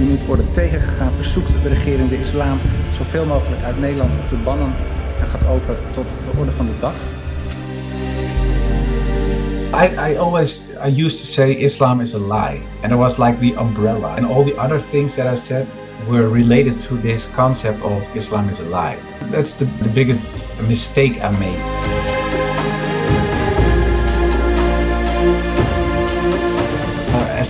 Die moet worden tegengegaan. Verzoekt de regerende islam zoveel mogelijk uit Nederland te bannen. En gaat over tot de orde van de dag. I used to say Islam is a lie. And it was like the umbrella. And all the other things that I said were related to this concept of Islam is a lie. That's the biggest mistake I made.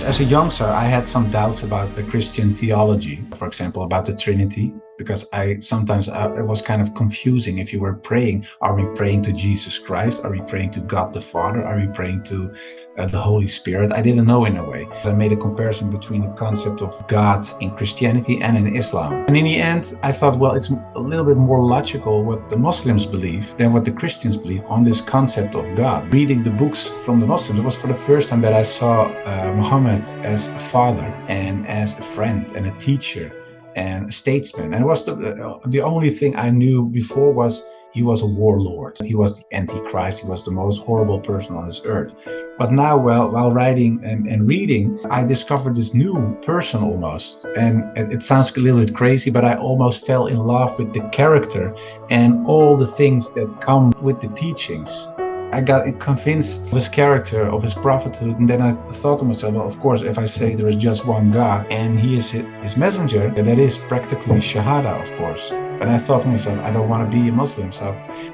As a youngster, I had some doubts about the Christian theology, for example, about the Trinity, because it was kind of confusing. If you were praying, are we praying to Jesus Christ? Are we praying to God the Father? Are we praying to the Holy Spirit? I didn't know in a way. I made a comparison between the concept of God in Christianity and in Islam. And in the end, I thought, well, it's a little bit more logical what the Muslims believe than what the Christians believe on this concept of God. Reading the books from the Muslims, it was for the first time that I saw Muhammad as a father and as a friend and a teacher and a statesman. And it was the only thing I knew before was he was a warlord. He was the Antichrist. He was the most horrible person on this earth. But now, while writing and reading, I discovered this new person almost. And it sounds a little bit crazy, but I almost fell in love with the character and all the things that come with the teachings. I got convinced of his character, of his prophethood, and then I thought to myself, well, of course, if I say there is just one God and he is his messenger, that is practically Shahada, of course. But I thought to myself, I don't want to be a Muslim,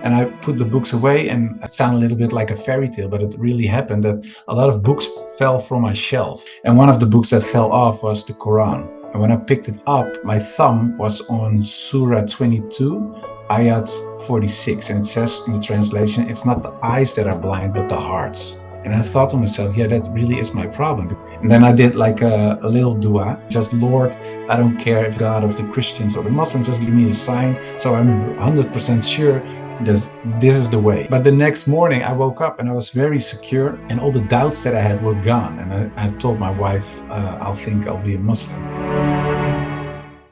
and I put the books away, and it sounded a little bit like a fairy tale, but it really happened that a lot of books fell from my shelf. And one of the books that fell off was the Quran. And when I picked it up, my thumb was on Surah 22, Ayat 46, and it says in the translation, it's not the eyes that are blind, but the hearts. And I thought to myself, yeah, that really is my problem. And then I did like a little dua, just Lord, I don't care if God of the Christians or the Muslims, just give me a sign so I'm 100% sure that this is the way. But the next morning I woke up and I was very secure and all the doubts that I had were gone. And I told my wife, I think I'll be a Muslim.